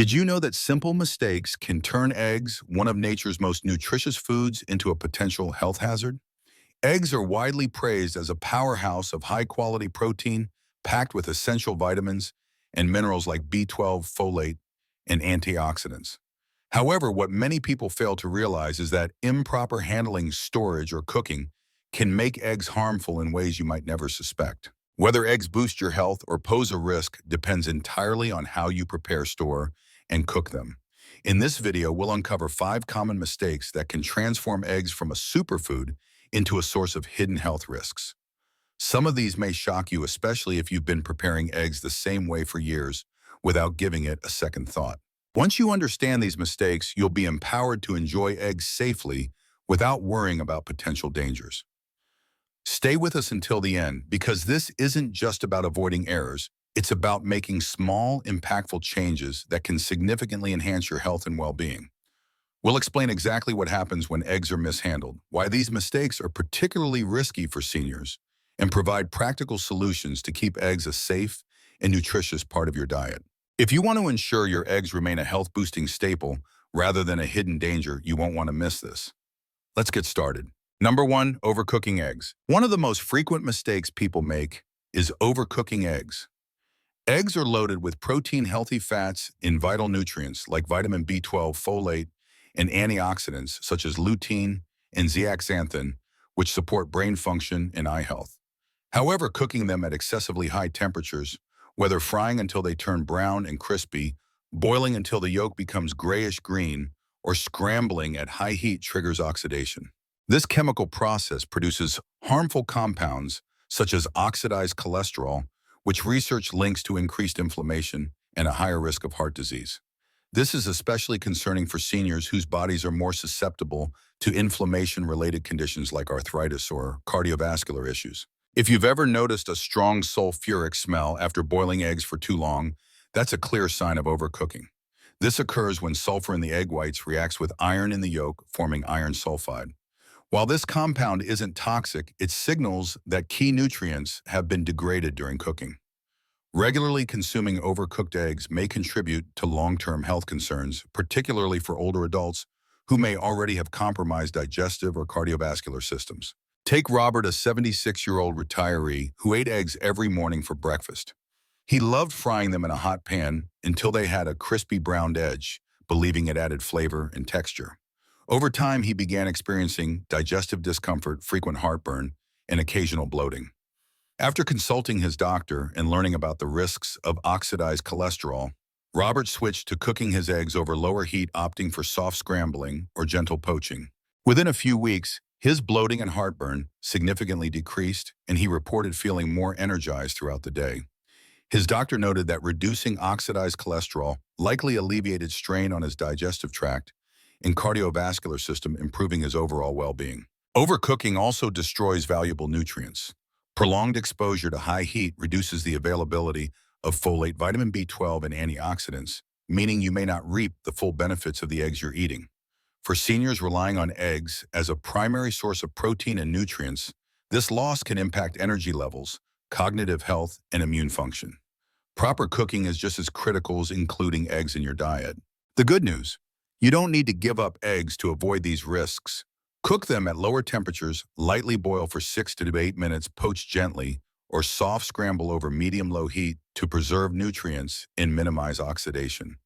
Did you know that simple mistakes can turn eggs, one of nature's most nutritious foods, into a potential health hazard? Eggs are widely praised as a powerhouse of high-quality protein packed with essential vitamins and minerals like B12, folate, and antioxidants. However, what many people fail to realize is that improper handling, storage, or cooking can make eggs harmful in ways you might never suspect. Whether eggs boost your health or pose a risk depends entirely on how you prepare, store, and cook them. In this video, we'll uncover 5 common mistakes that can transform eggs from a superfood into a source of hidden health risks. Some of these may shock you, especially if you've been preparing eggs the same way for years without giving it a second thought. Once you understand these mistakes, you'll be empowered to enjoy eggs safely without worrying about potential dangers. Stay with us until the end, because this isn't just about avoiding errors. It's about making small, impactful changes that can significantly enhance your health and well-being. We'll explain exactly what happens when eggs are mishandled, why these mistakes are particularly risky for seniors, and provide practical solutions to keep eggs a safe and nutritious part of your diet. If you want to ensure your eggs remain a health-boosting staple rather than a hidden danger, you won't want to miss this. Let's get started. Number 1, overcooking eggs. One of the most frequent mistakes people make is overcooking eggs. Eggs are loaded with protein-healthy fats and vital nutrients like vitamin B12, folate, and antioxidants such as lutein and zeaxanthin, which support brain function and eye health. However, cooking them at excessively high temperatures, whether frying until they turn brown and crispy, boiling until the yolk becomes grayish-green, or scrambling at high heat, triggers oxidation. This chemical process produces harmful compounds such as oxidized cholesterol, which research links to increased inflammation and a higher risk of heart disease. This is especially concerning for seniors whose bodies are more susceptible to inflammation-related conditions like arthritis or cardiovascular issues. If you've ever noticed a strong sulfuric smell after boiling eggs for too long, that's a clear sign of overcooking. This occurs when sulfur in the egg whites reacts with iron in the yolk, forming iron sulfide. While this compound isn't toxic, it signals that key nutrients have been degraded during cooking. Regularly consuming overcooked eggs may contribute to long-term health concerns, particularly for older adults who may already have compromised digestive or cardiovascular systems. Take Robert, a 76-year-old retiree who ate eggs every morning for breakfast. He loved frying them in a hot pan until they had a crispy browned edge, believing it added flavor and texture. Over time, he began experiencing digestive discomfort, frequent heartburn, and occasional bloating. After consulting his doctor and learning about the risks of oxidized cholesterol, Robert switched to cooking his eggs over lower heat, opting for soft scrambling or gentle poaching. Within a few weeks, his bloating and heartburn significantly decreased, and he reported feeling more energized throughout the day. His doctor noted that reducing oxidized cholesterol likely alleviated strain on his digestive tract and cardiovascular system, improving his overall well-being. Overcooking also destroys valuable nutrients. Prolonged exposure to high heat reduces the availability of folate, vitamin B12, and antioxidants, meaning you may not reap the full benefits of the eggs you're eating. For seniors relying on eggs as a primary source of protein and nutrients, this loss can impact energy levels, cognitive health, and immune function. Proper cooking is just as critical as including eggs in your diet. The good news: you don't need to give up eggs to avoid these risks. Cook them at lower temperatures, lightly boil for 6 to 8 minutes, poach gently, or soft scramble over medium-low heat to preserve nutrients and minimize oxidation.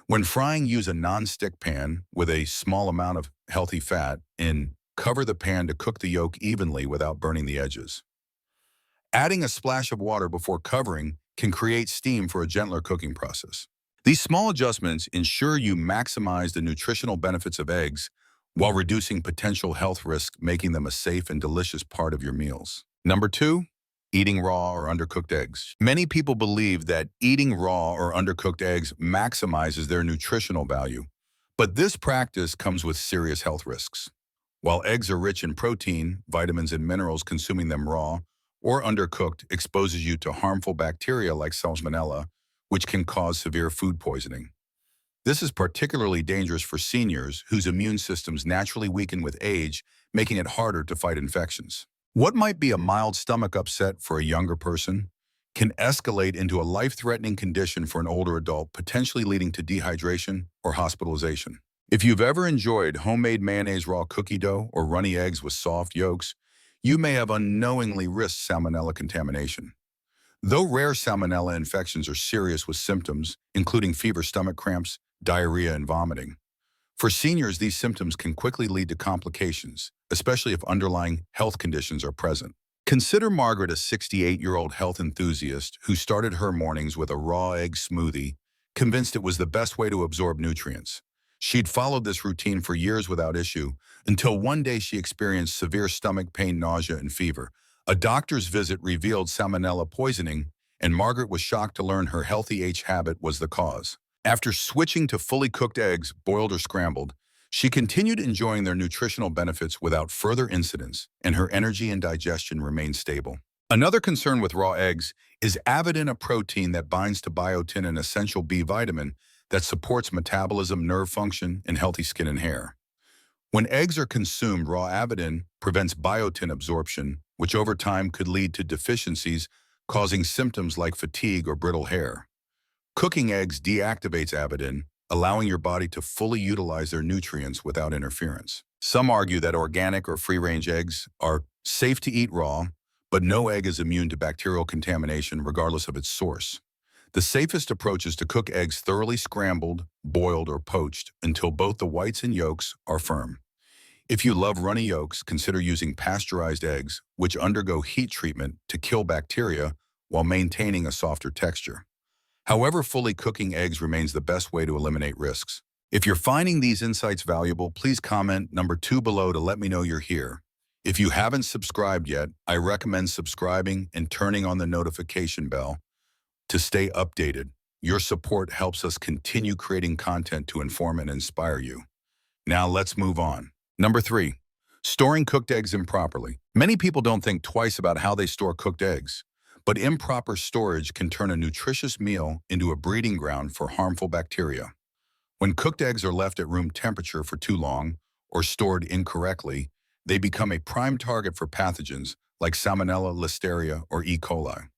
When frying, use a non-stick pan with a small amount of healthy fat and cover the pan to cook the yolk evenly without burning the edges. Adding a splash of water before covering can create steam for a gentler cooking process. These small adjustments ensure you maximize the nutritional benefits of eggs while reducing potential health risks, making them a safe and delicious part of your meals. Number 2, eating raw or undercooked eggs. Many people believe that eating raw or undercooked eggs maximizes their nutritional value, but this practice comes with serious health risks. While eggs are rich in protein, vitamins, and minerals, consuming them raw or undercooked exposes you to harmful bacteria like Salmonella, which can cause severe food poisoning. This is particularly dangerous for seniors whose immune systems naturally weaken with age, making it harder to fight infections. What might be a mild stomach upset for a younger person can escalate into a life-threatening condition for an older adult, potentially leading to dehydration or hospitalization. If you've ever enjoyed homemade mayonnaise raw cookie dough or runny eggs with soft yolks, you may have unknowingly risked salmonella contamination. Though rare salmonella infections are serious with symptoms, including fever, stomach cramps, diarrhea, and vomiting. For seniors, these symptoms can quickly lead to complications, especially if underlying health conditions are present. Consider Margaret, a 68-year-old health enthusiast who started her mornings with a raw egg smoothie, convinced it was the best way to absorb nutrients. She'd followed this routine for years without issue, until one day she experienced severe stomach pain, nausea, and fever. A doctor's visit revealed salmonella poisoning, and Margaret was shocked to learn her healthy H habit was the cause. After switching to fully cooked eggs, boiled or scrambled, she continued enjoying their nutritional benefits without further incidents, and her energy and digestion remained stable. Another concern with raw eggs is avidin, a protein that binds to biotin, an essential B vitamin that supports metabolism, nerve function, and healthy skin and hair. When eggs are consumed, raw avidin prevents biotin absorption, which over time could lead to deficiencies, causing symptoms like fatigue or brittle hair. Cooking eggs deactivates avidin, allowing your body to fully utilize their nutrients without interference. Some argue that organic or free-range eggs are safe to eat raw, but no egg is immune to bacterial contamination regardless of its source. The safest approach is to cook eggs thoroughly scrambled, boiled, or poached until both the whites and yolks are firm. If you love runny yolks, consider using pasteurized eggs, which undergo heat treatment to kill bacteria while maintaining a softer texture. However, fully cooking eggs remains the best way to eliminate risks. If you're finding these insights valuable, please comment number 2 below to let me know you're here. If you haven't subscribed yet, I recommend subscribing and turning on the notification bell to stay updated. Your support helps us continue creating content to inform and inspire you. Now let's move on. Number 3, storing cooked eggs improperly. Many people don't think twice about how they store cooked eggs, but improper storage can turn a nutritious meal into a breeding ground for harmful bacteria. When cooked eggs are left at room temperature for too long or stored incorrectly, they become a prime target for pathogens like Salmonella, Listeria, or E. coli.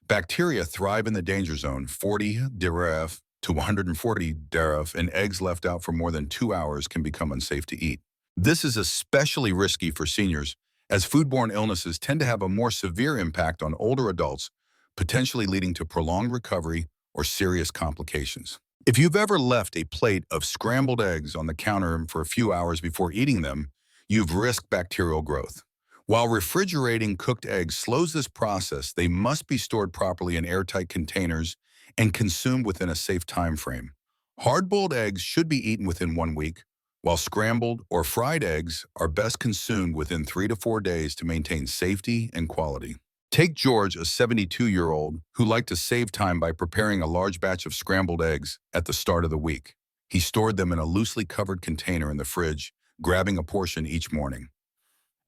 Bacteria thrive in the danger zone, 40 degrees to 140 degrees, and eggs left out for more than 2 hours can become unsafe to eat. This is especially risky for seniors, as foodborne illnesses tend to have a more severe impact on older adults, potentially leading to prolonged recovery or serious complications. If you've ever left a plate of scrambled eggs on the counter for a few hours before eating them, you've risked bacterial growth. While refrigerating cooked eggs slows this process, they must be stored properly in airtight containers and consumed within a safe time frame. Hard-boiled eggs should be eaten within 1 week, while scrambled or fried eggs are best consumed within 3 to 4 days to maintain safety and quality. Take George, a 72-year-old who liked to save time by preparing a large batch of scrambled eggs at the start of the week. He stored them in a loosely covered container in the fridge, grabbing a portion each morning.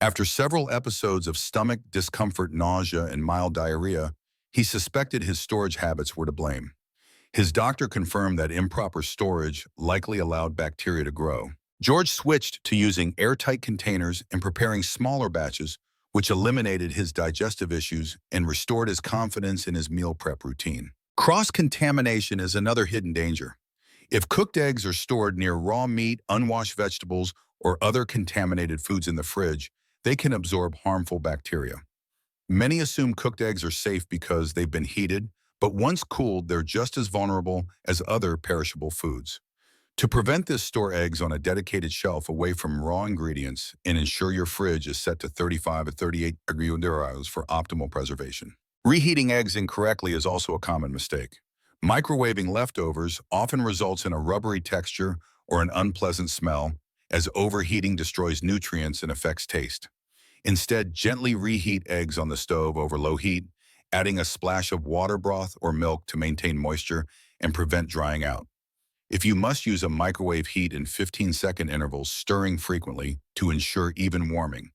After several episodes of stomach discomfort, nausea, and mild diarrhea, he suspected his storage habits were to blame. His doctor confirmed that improper storage likely allowed bacteria to grow. George switched to using airtight containers and preparing smaller batches, which eliminated his digestive issues and restored his confidence in his meal prep routine. Cross-contamination is another hidden danger. If cooked eggs are stored near raw meat, unwashed vegetables, or other contaminated foods in the fridge, they can absorb harmful bacteria. Many assume cooked eggs are safe because they've been heated, but once cooled, they're just as vulnerable as other perishable foods. To prevent this, store eggs on a dedicated shelf away from raw ingredients and ensure your fridge is set to 35 to 38 degrees for optimal preservation. Reheating eggs incorrectly is also a common mistake. Microwaving leftovers often results in a rubbery texture or an unpleasant smell, as overheating destroys nutrients and affects taste. Instead, gently reheat eggs on the stove over low heat, adding a splash of water broth or milk to maintain moisture and prevent drying out. If you must use a microwave, heat in 15-second intervals, stirring frequently to ensure even warming.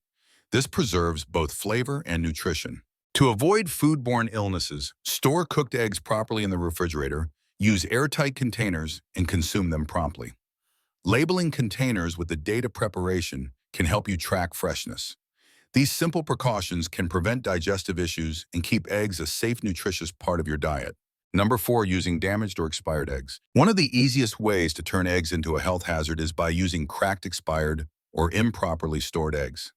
This preserves both flavor and nutrition. To avoid foodborne illnesses, store cooked eggs properly in the refrigerator, use airtight containers, and consume them promptly. Labeling containers with the date of preparation can help you track freshness. These simple precautions can prevent digestive issues and keep eggs a safe, nutritious part of your diet. Number 4, using damaged or expired eggs. One of the easiest ways to turn eggs into a health hazard is by using cracked, expired, or improperly stored eggs.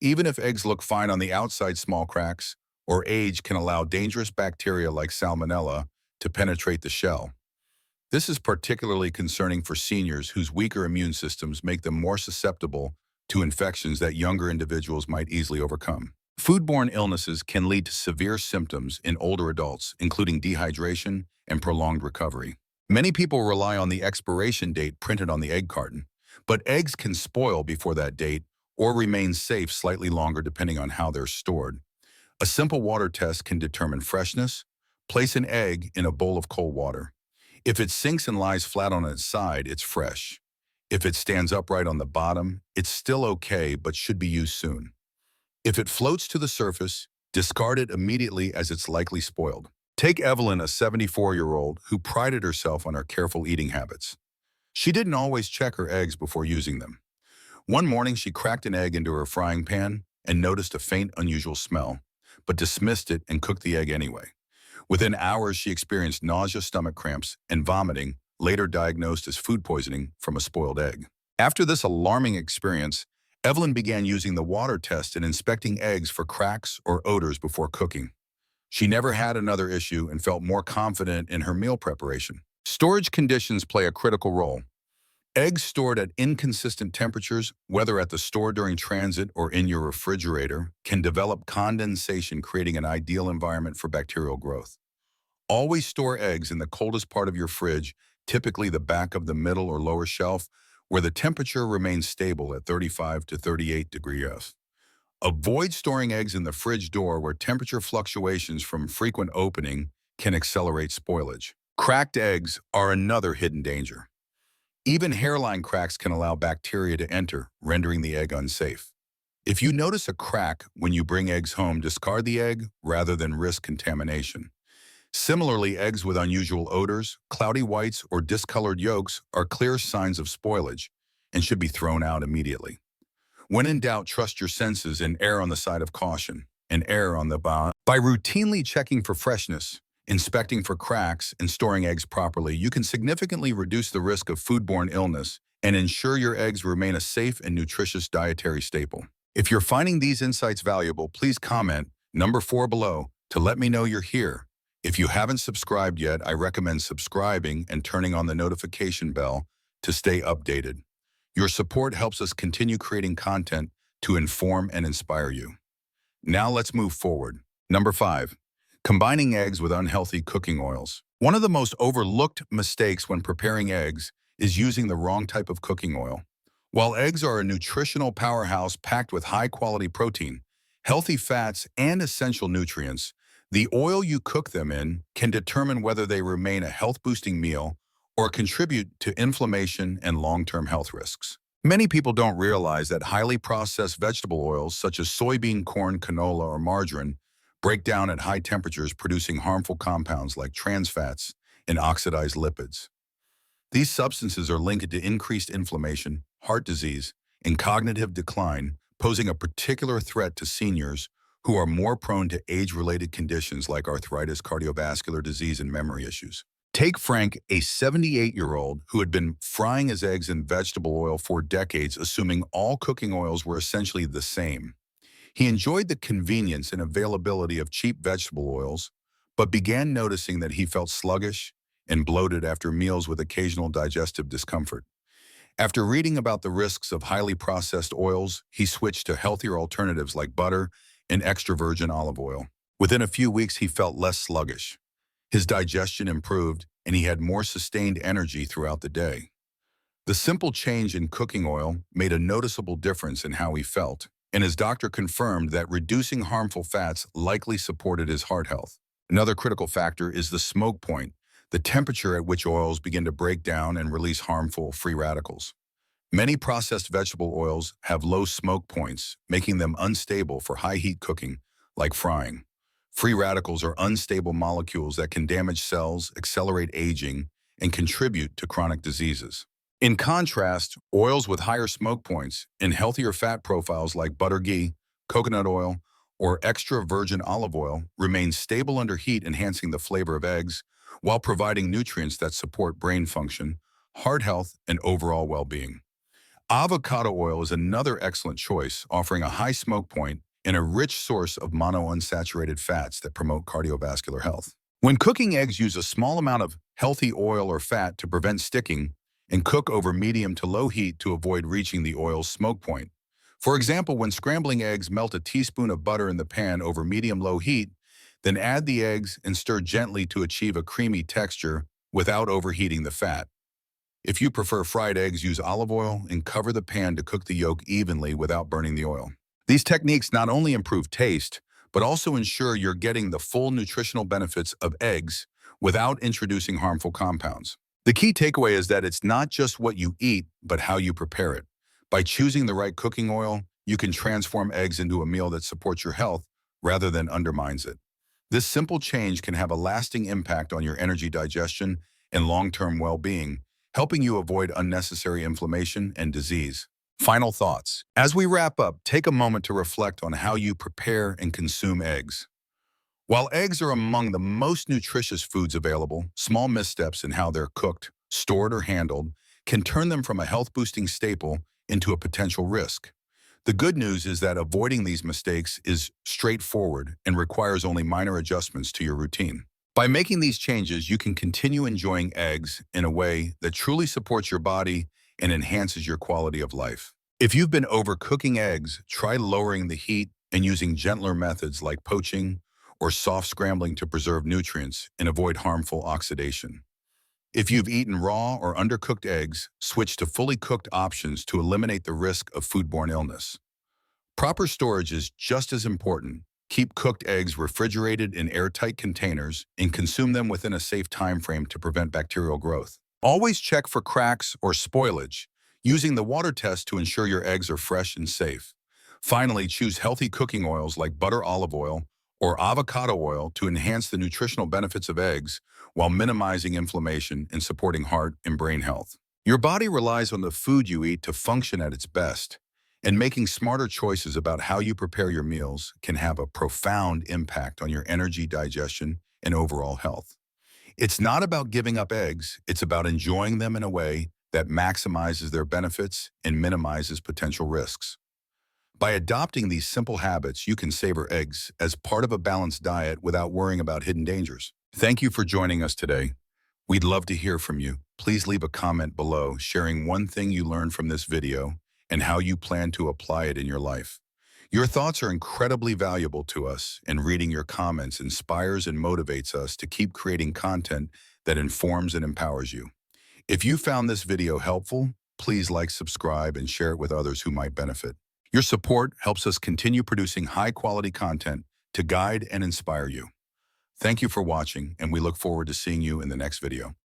Even if eggs look fine on the outside, small cracks or age can allow dangerous bacteria like salmonella to penetrate the shell. This is particularly concerning for seniors whose weaker immune systems make them more susceptible to infections that younger individuals might easily overcome. Foodborne illnesses can lead to severe symptoms in older adults, including dehydration and prolonged recovery. Many people rely on the expiration date printed on the egg carton, but eggs can spoil before that date or remain safe slightly longer depending on how they're stored. A simple water test can determine freshness. Place an egg in a bowl of cold water. If it sinks and lies flat on its side, it's fresh. If it stands upright on the bottom, it's still okay but should be used soon. If it floats to the surface, discard it immediately as it's likely spoiled. Take Evelyn, a 74-year-old who prided herself on her careful eating habits. She didn't always check her eggs before using them. One morning, she cracked an egg into her frying pan and noticed a faint, unusual smell, but dismissed it and cooked the egg anyway. Within hours, she experienced nausea, stomach cramps, and vomiting, later diagnosed as food poisoning from a spoiled egg. After this alarming experience, Evelyn began using the water test and inspecting eggs for cracks or odors before cooking. She never had another issue and felt more confident in her meal preparation. Storage conditions play a critical role. Eggs stored at inconsistent temperatures, whether at the store during transit or in your refrigerator, can develop condensation, creating an ideal environment for bacterial growth. Always store eggs in the coldest part of your fridge, typically the back of the middle or lower shelf, where the temperature remains stable at 35 to 38 degrees F. Avoid storing eggs in the fridge door where temperature fluctuations from frequent opening can accelerate spoilage. Cracked eggs are another hidden danger. Even hairline cracks can allow bacteria to enter, rendering the egg unsafe. If you notice a crack when you bring eggs home, discard the egg rather than risk contamination. Similarly, eggs with unusual odors, cloudy whites, or discolored yolks are clear signs of spoilage and should be thrown out immediately. When in doubt, trust your senses and err on the side of caution, and err on the by routinely checking for freshness, inspecting for cracks, and storing eggs properly, you can significantly reduce the risk of foodborne illness and ensure your eggs remain a safe and nutritious dietary staple. If you're finding these insights valuable, please comment number 4 below to let me know you're here. If you haven't subscribed yet, I recommend subscribing and turning on the notification bell to stay updated. Your support helps us continue creating content to inform and inspire you. Now let's move forward. Number 5, combining eggs with unhealthy cooking oils. One of the most overlooked mistakes when preparing eggs is using the wrong type of cooking oil. While eggs are a nutritional powerhouse packed with high-quality protein, healthy fats, and essential nutrients, the oil you cook them in can determine whether they remain a health-boosting meal or contribute to inflammation and long-term health risks. Many people don't realize that highly processed vegetable oils such as soybean, corn, canola, or margarine break down at high temperatures, producing harmful compounds like trans fats and oxidized lipids. These substances are linked to increased inflammation, heart disease, and cognitive decline, posing a particular threat to seniors who are more prone to age-related conditions like arthritis, cardiovascular disease, and memory issues. Take Frank, a 78-year-old who had been frying his eggs in vegetable oil for decades, assuming all cooking oils were essentially the same. He enjoyed the convenience and availability of cheap vegetable oils, but began noticing that he felt sluggish and bloated after meals with occasional digestive discomfort. After reading about the risks of highly processed oils, he switched to healthier alternatives like butter and extra virgin olive oil. Within a few weeks, he felt less sluggish. His digestion improved, and he had more sustained energy throughout the day. The simple change in cooking oil made a noticeable difference in how he felt, and his doctor confirmed that reducing harmful fats likely supported his heart health. Another critical factor is the smoke point, the temperature at which oils begin to break down and release harmful free radicals. Many processed vegetable oils have low smoke points, making them unstable for high-heat cooking, like frying. Free radicals are unstable molecules that can damage cells, accelerate aging, and contribute to chronic diseases. In contrast, oils with higher smoke points and healthier fat profiles like butter ghee, coconut oil, or extra virgin olive oil remain stable under heat, enhancing the flavor of eggs while providing nutrients that support brain function, heart health, and overall well-being. Avocado oil is another excellent choice, offering a high smoke point and a rich source of monounsaturated fats that promote cardiovascular health. When cooking eggs, use a small amount of healthy oil or fat to prevent sticking and cook over medium to low heat to avoid reaching the oil's smoke point. For example, when scrambling eggs, melt a teaspoon of butter in the pan over medium-low heat, then add the eggs and stir gently to achieve a creamy texture without overheating the fat. If you prefer fried eggs, use olive oil and cover the pan to cook the yolk evenly without burning the oil. These techniques not only improve taste, but also ensure you're getting the full nutritional benefits of eggs without introducing harmful compounds. The key takeaway is that it's not just what you eat, but how you prepare it. By choosing the right cooking oil, you can transform eggs into a meal that supports your health rather than undermines it. This simple change can have a lasting impact on your energy, digestion, and long-term well-being, helping you avoid unnecessary inflammation and disease. Final thoughts. As we wrap up, take a moment to reflect on how you prepare and consume eggs. While eggs are among the most nutritious foods available, small missteps in how they're cooked, stored, or handled can turn them from a health-boosting staple into a potential risk. The good news is that avoiding these mistakes is straightforward and requires only minor adjustments to your routine. By making these changes, you can continue enjoying eggs in a way that truly supports your body and enhances your quality of life. If you've been overcooking eggs, try lowering the heat and using gentler methods like poaching or soft scrambling to preserve nutrients and avoid harmful oxidation. If you've eaten raw or undercooked eggs, switch to fully cooked options to eliminate the risk of foodborne illness. Proper storage is just as important. Keep cooked eggs refrigerated in airtight containers and consume them within a safe time frame to prevent bacterial growth. Always check for cracks or spoilage, using the water test to ensure your eggs are fresh and safe. Finally, choose healthy cooking oils like butter, olive oil, or avocado oil to enhance the nutritional benefits of eggs while minimizing inflammation and supporting heart and brain health. Your body relies on the food you eat to function at its best, and making smarter choices about how you prepare your meals can have a profound impact on your energy, digestion, and overall health. It's not about giving up eggs, it's about enjoying them in a way that maximizes their benefits and minimizes potential risks. By adopting these simple habits, you can savor eggs as part of a balanced diet without worrying about hidden dangers. Thank you for joining us today. We'd love to hear from you. Please leave a comment below sharing one thing you learned from this video and how you plan to apply it in your life. Your thoughts are incredibly valuable to us, and reading your comments inspires and motivates us to keep creating content that informs and empowers you. If you found this video helpful, please like, subscribe, and share it with others who might benefit. Your support helps us continue producing high-quality content to guide and inspire you. Thank you for watching, and we look forward to seeing you in the next video.